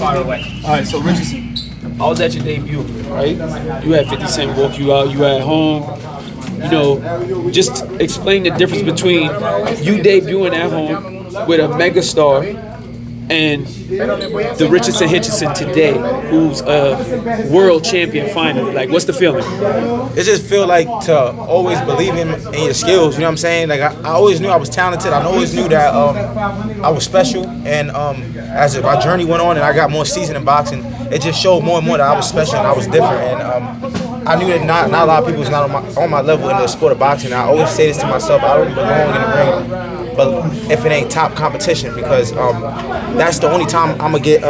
far away. All right, so Richardson, I was at your debut, right? You had 50 Cent walk you out. You at home. You know, just explain the difference between you debuting at home with a megastar and the Richardson Hitchins today, who's a world champion finally. Like, what's the feeling? It just feel like to always believe in your skills, you know what I'm saying? Like, I always knew I was talented. I always knew that I was special. And as my journey went on and I got more seasoned in boxing, it just showed more and more that I was special and I was different. And I knew that not a lot of people was not on my level in the sport of boxing. I always say this to myself: I don't belong in the ring, but if it ain't top competition, because that's the only time I'm gonna get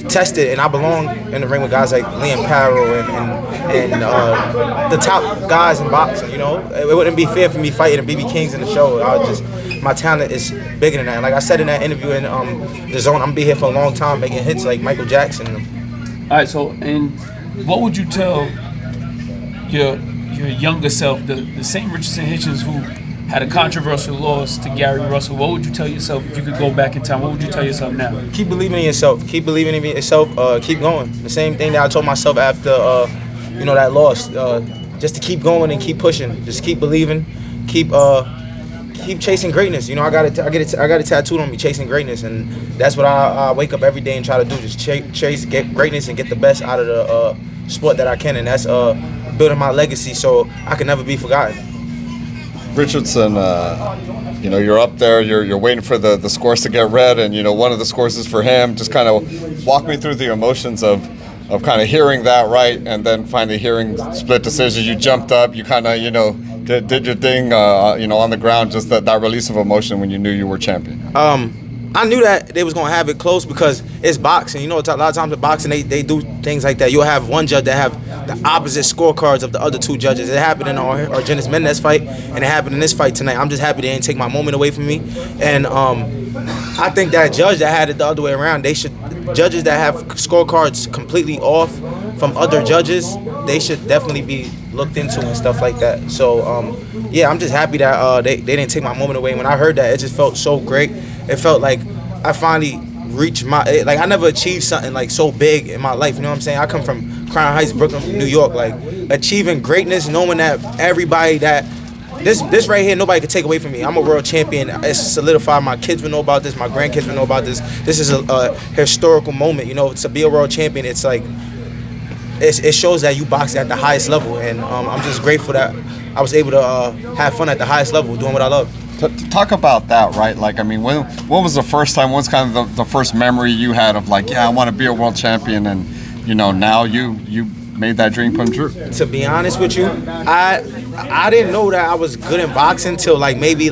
tested, and I belong in the ring with guys like Liam Paro and the top guys in boxing. You know, it wouldn't be fair for me fighting the BB Kings in the show. My talent is bigger than that. And like I said in that interview in the Zone, I'm gonna be here for a long time, making hits like Michael Jackson. All right, so what would you tell your younger self, the same Richardson Hitchins who had a controversial loss to Gary Russell? What would you tell yourself if you could go back in time? What would you tell yourself now? Keep believing in yourself. Keep believing in yourself. Keep going. The same thing that I told myself after that loss. Just to keep going and keep pushing. Just keep believing. Keep chasing greatness. You know, I got it tattooed on me, chasing greatness, and that's what I wake up every day and try to do. Just get greatness and get the best out of the sport that I can, and that's building my legacy so I can never be forgotten. Richardson, you're up there, you're waiting for the scores to get read, and one of the scores is for him. Just kind of walk me through the emotions of kind of hearing that right, and then finally hearing split decisions. You jumped up, you kind of did your thing, on the ground. Just that release of emotion when you knew you were champion. I knew that they was gonna have it close because it's boxing. You know, a lot of times in boxing they do things like that. You'll have one judge that have the opposite scorecards of the other two judges. It happened in our Argenis Mendez fight, and it happened in this fight tonight. I'm just happy they didn't take my moment away from me. And I think that judge that had it the other way around, judges that have scorecards completely off from other judges, they should definitely be looked into and stuff like that. So I'm just happy that they didn't take my moment away. When I heard that, it just felt so great. It felt like I finally reached I never achieved something like so big in my life. You know what I'm saying? I come from Crown Heights, Brooklyn, New York. Like, achieving greatness, knowing that everybody that this right here, nobody could take away from me. I'm a world champion. It's solidified. My kids will know about this. My grandkids will know about this. This is a historical moment. You know, to be a world champion, it's like it shows that you box at the highest level, and I'm just grateful that I was able to have fun at the highest level, doing what I love. Talk about that, right? Like, I mean, when was the first time? What's kind of the first memory you had of like, yeah, I want to be a world champion, and now you made that dream come true? To be honest with you, I didn't know that I was good in boxing till maybe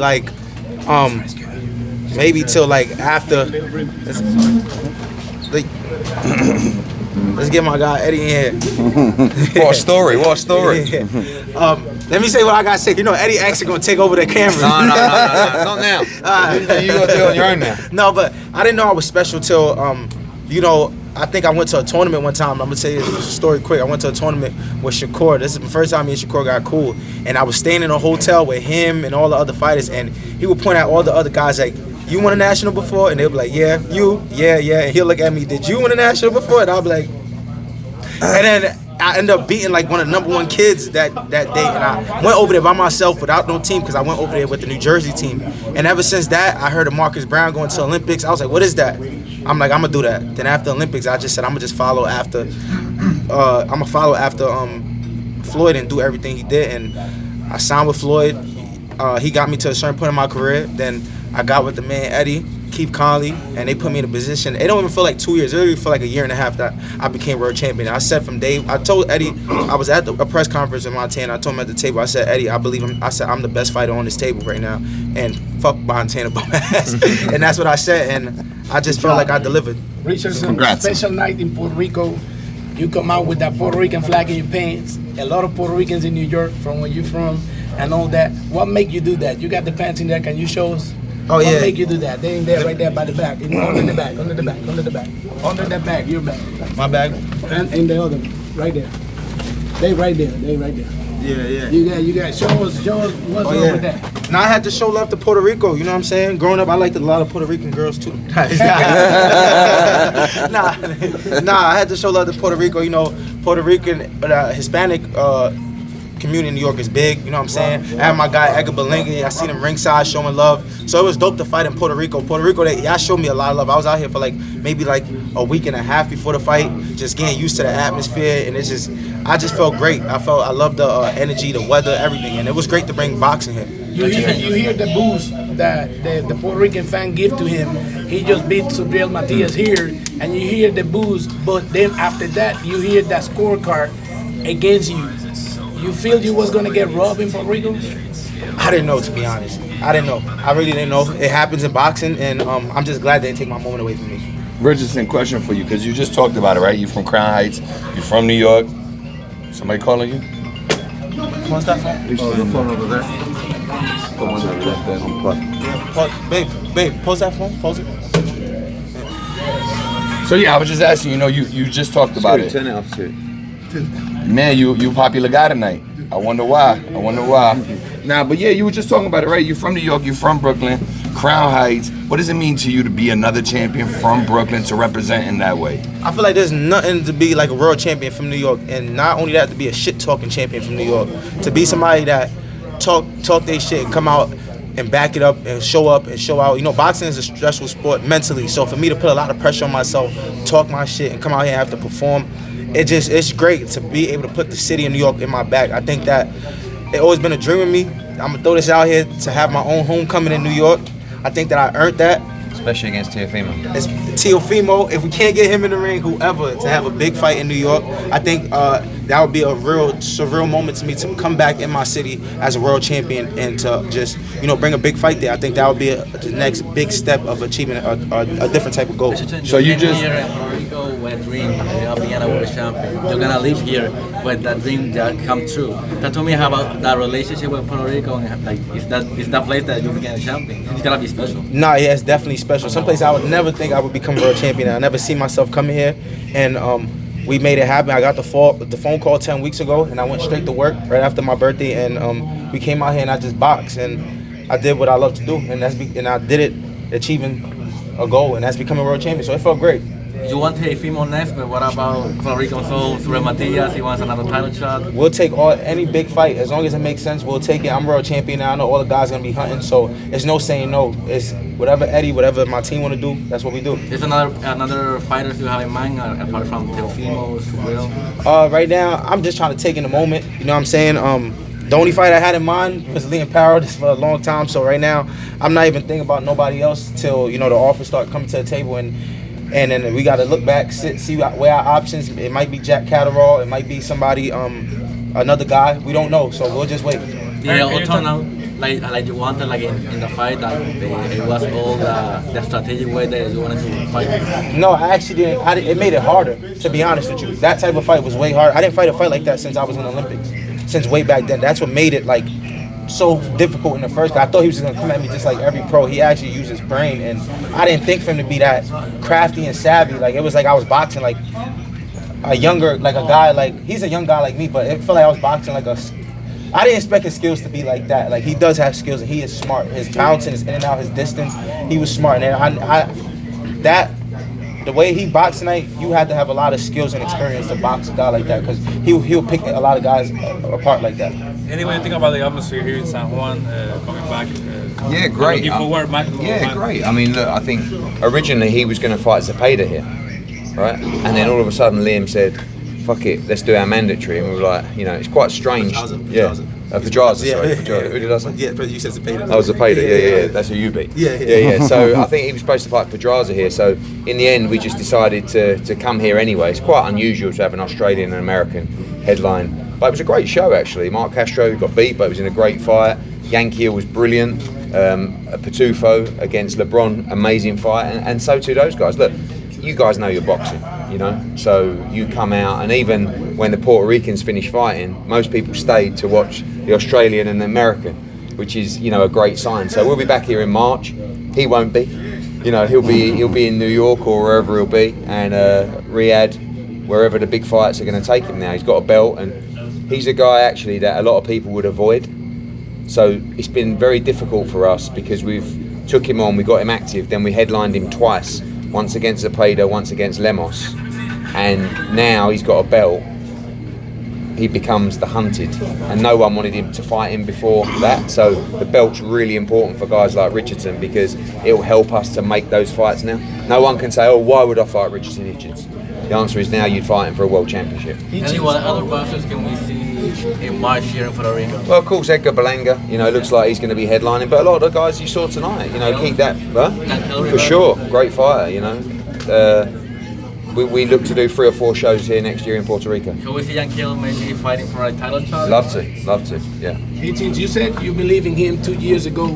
till after. Let's get my guy Eddie in here. What story? Let me say what I gotta say. You know, Eddie actually gonna take over the camera. No, not now. You gonna do it on your own now. No, but I didn't know I was special till I think I went to a tournament one time. I'm gonna tell you this story quick. I went to a tournament with Shakur. This is the first time me and Shakur got cool, and I was staying in a hotel with him and all the other fighters, and he would point out all the other guys like, "You won a national before?" And they'll be like, "Yeah." "You?" "Yeah." And he'll look at me, "Did you win a national before?" And I'll be like, and then I ended up beating one of the #1 kids that day, and I went over there by myself without no team because I went over there with the New Jersey team. And ever since that, I heard of Marcus Brown going to the Olympics. I was like, "What is that?" I'm like, "I'm gonna do that." Then after the Olympics, I just said, "I'm gonna just follow after. Floyd and do everything he did." And I signed with Floyd. He got me to a certain point in my career. Then I got with the man Eddie, Keith Conley, and they put me in a position. It don't even feel like 2 years. It really feel like a year and a half that I became world champion. I said I told Eddie, I was at a press conference in Montana. I told him at the table, I said, "Eddie, I believe him." I said, "I'm the best fighter on this table right now, and fuck Montana bum ass." And that's what I said, and I just felt like I delivered. Richardson, special night in Puerto Rico. You come out with that Puerto Rican flag in your pants. A lot of Puerto Ricans in New York, from where you're from, and all that. What make you do that? You got the pants in there. Can you show us? Oh, yeah. What make you do that? They ain't there, right there by the back. Under the back. Under that bag, your bag. My bag? And the other one, right there. They right there. Yeah. You got show us what's up with that. Now I had to show love to Puerto Rico. You know what I'm saying? Growing up, I liked a lot of Puerto Rican girls too. Nah, I had to show love to Puerto Rico. You know, Puerto Rican, Hispanic community in New York is big. You know what I'm saying? I had my guy Edgar Berlinghi. I seen him ringside showing love. So it was dope to fight in Puerto Rico. Puerto Rico, y'all showed me a lot of love. I was out here for maybe a week and a half before the fight, just getting used to the atmosphere, and I just felt great. I loved the energy, the weather, everything, and it was great to bring boxing here. You hear the boost that the Puerto Rican fan give to him. He just beat Subriel Matias here, and you hear the boost, but then after that, you hear that scorecard against you. You feel you was gonna get robbed in Puerto Rico? I didn't know, to be honest. I didn't know. I really didn't know. It happens in boxing, and I'm just glad they didn't take my moment away from me. Richardson, question for you, because you just talked about it, right? You're from Crown Heights. You're from New York. Somebody calling you? What's that phone? Oh, the phone over there. Babe, pause that phone. Pause it. So yeah, I was just asking. You just talked about it. Turn it off, too. Man, you a popular guy tonight. I wonder why. Nah, but yeah, you were just talking about it, right? You're from New York. You're from Brooklyn, Crown Heights. What does it mean to you to be another champion from Brooklyn, to represent in that way? I feel like there's nothing to be like a world champion from New York, and not only that, to be a shit talking champion from New York, to be somebody that talk their shit and come out and back it up and show out. You know, boxing is a stressful sport mentally, so for me to put a lot of pressure on myself, talk my shit, and come out here and have to perform, it's great to be able to put the city of New York in my back. I think that it's always been a dream of me. I'm gonna throw this out here to have my own homecoming in New York. I think that I earned that. Especially against Teofimo. It's Teofimo. If we can't get him in the ring, whoever, to have a big fight in New York, I think that would be a real surreal moment to me to come back in my city as a world champion and to just, bring a big fight there. I think that would be the next big step of achieving a different type of goal. So you just here in Puerto Rico with a dream, being a world champion. You're gonna live here with that dream that come true. Talk to me about that relationship with Puerto Rico, and like is that place that you became a champion? It's gotta be special. Nah, yeah, it's definitely special. Someplace I would never think I would become world champion. I never see myself coming here, and we made it happen. I got the phone call 10 weeks ago, and I went straight to work right after my birthday, and we came out here and I just boxed, and I did what I love to do, and I did it achieving a goal, and that's becoming world champion. So it felt great. You want a female next, but what about Puerto Rican Soul, Subriel Matias? He wants another title shot. We'll take any big fight as long as it makes sense. We'll take it. I'm world champion now. I know all the guys gonna be hunting, so it's no saying no. It's whatever my team want to do. That's what we do. Is another fighters you have in mind apart from Teofimo, Subriel? Right now, I'm just trying to take in the moment. You know what I'm saying? The only fight I had in mind was Liam Paro. This for a long time. So right now, I'm not even thinking about nobody else till the offers start coming to the table, and then we got to look back, see where our options. It might be Jack Catterall. It might be somebody, another guy. We don't know. So we'll just wait. Yeah, all turn out like you wanted, like in the fight that it was all the strategic way that you wanted to fight. No, I actually didn't. It made it harder, to be honest with you. That type of fight was way harder. I didn't fight a fight like that since I was in the Olympics. Since way back then. That's what made it so difficult in the first place. I thought he was just gonna come at me just like every pro. He actually used his brain, and I didn't think for him to be that crafty and savvy. It was like I was boxing like a guy, he's a young guy like me, but it felt like I was boxing I didn't expect his skills to be like that. He does have skills, and he is smart. His bouncing, his in and out, his distance, he was smart. And the way he boxed tonight, you had to have a lot of skills and experience to box a guy like that, because he'll pick a lot of guys apart like that. Anyway, you think about the atmosphere here in San Juan, coming back? Yeah, great. Great. I mean, look, I think originally he was going to fight Zepeda here, right? And then all of a sudden Liam said, fuck it, let's do our mandatory. And we were like, it's quite strange. Pedraza, sorry. Who did I say? Yeah, you said Zepeda. Oh, Zepeda, yeah. That's who you beat. Yeah. So I think he was supposed to fight Pedraza here. So in the end, we just decided to come here anyway. It's quite unusual to have an Australian and American headline. But it was a great show, actually. Mark Castro got beat, but it was in a great fight. Yankee was brilliant. Patufo against LeBron, amazing fight. And so too those guys. Look, you guys know your boxing, so you come out, and even when the Puerto Ricans finished fighting, most people stayed to watch the Australian and the American, which is a great sign. So we'll be back here in March. He won't be, he'll be in New York or wherever he'll be, and Riyadh, wherever the big fights are going to take him now. He's got a belt, and he's a guy actually that a lot of people would avoid. So it's been very difficult for us because we've took him on, we got him active, then we headlined him twice, once against Zepeda, once against Lemos, and now he's got a belt. He becomes the hunted, and no one wanted him to fight him before that. So the belt's really important for guys like Richardson because it'll help us to make those fights now. No one can say, oh, why would I fight Richardson Hitchins? The answer is now you'd fight him for a world championship. And what other boxers can we see in March here in Puerto Rico? Well, of course, Edgar Berlanga, looks like he's going to be headlining, but a lot of the guys you saw tonight, keep that, for sure, great fighter, We look to do 3 or 4 shows here next year in Puerto Rico. Can we see Yankiel maybe fighting for a title shot? Love to, yeah. Hitchins, you said you believe in him 2 years ago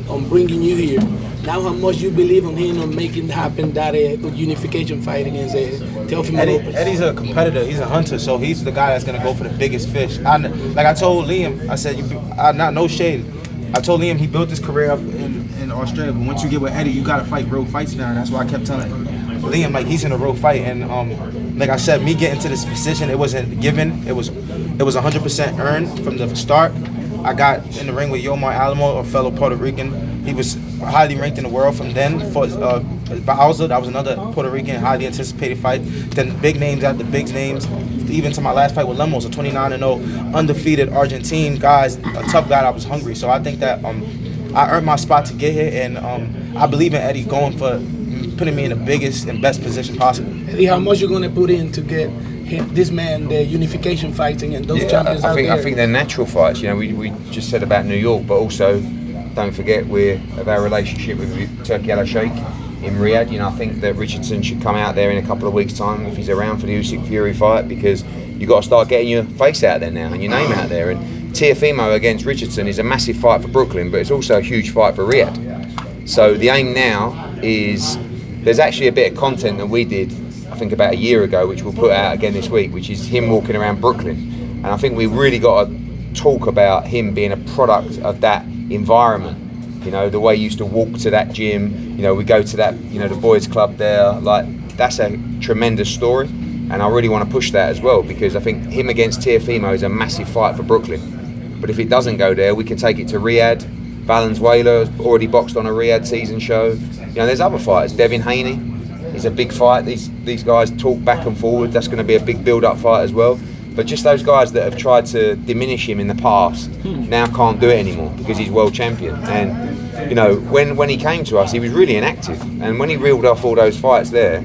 on bringing you here. Now how much you believe on him on making happen that unification fight against Teofimo Lopez? Eddie's a competitor. He's a hunter, so he's the guy that's going to go for the biggest fish. Like I told Liam, I said, not no shade. I told Liam he built his career up in Australia, but once you get with Eddie, you got to fight road fights now. That's why I kept telling Liam, like, he's in a road fight, and like I said, me getting to this position, it wasn't given. It was 100% earned from the start. I got in the ring with Yomar Alamo, a fellow Puerto Rican. He was highly ranked in the world from then. For Bauza, that was another Puerto Rican highly anticipated fight. Then big names after big names. Even to my last fight with Lemos, a 29-0 undefeated Argentine guys, a tough guy. I was hungry, so I think that I earned my spot to get here, and I believe in Eddie going for putting me in the biggest and best position possible. Eddie, how much you gonna put in to get this man the unification fighting and those champions out there? I think they're natural fights. We just said about New York, but also don't forget of our relationship with Turki Al Sheikh in Riyadh. I think that Richardson should come out there in a couple of weeks' time if he's around for the Usyk Fury fight, because you got to start getting your face out there now and your name out there. And Teofimo against Richardson is a massive fight for Brooklyn, but it's also a huge fight for Riyadh. So the aim now is, there's actually a bit of content that we did, I think about a year ago, which we'll put out again this week, which is him walking around Brooklyn. And I think we really got to talk about him being a product of that environment. The way he used to walk to that gym, we go to that, the boys club there, like, that's a tremendous story. And I really want to push that as well, because I think him against Teofimo is a massive fight for Brooklyn. But if it doesn't go there, we can take it to Riyadh. Valenzuela already boxed on a Riyadh season show. There's other fighters. Devin Haney is a big fight. These guys talk back and forward. That's going to be a big build-up fight as well. But just those guys that have tried to diminish him in the past now can't do it anymore because he's world champion. And when he came to us, he was really inactive. And when he reeled off all those fights there,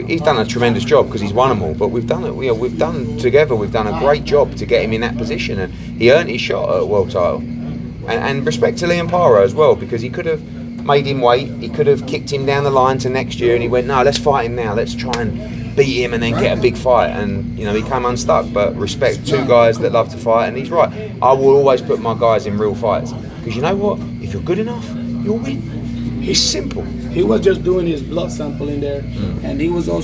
he's done a tremendous job because he's won them all. But we've done it. We've done a great job to get him in that position, and he earned his shot at a world title. And respect to Liam Paro as well, because he could have made him wait. He could have kicked him down the line to next year, and he went, no, let's fight him now. Let's try and beat him and then get a big fight. And he came unstuck. But respect, 2 guys that love to fight, and he's right. I will always put my guys in real fights, because you know what? If you're good enough, you'll win. It's simple. He was just doing his blood sample in there, and he was also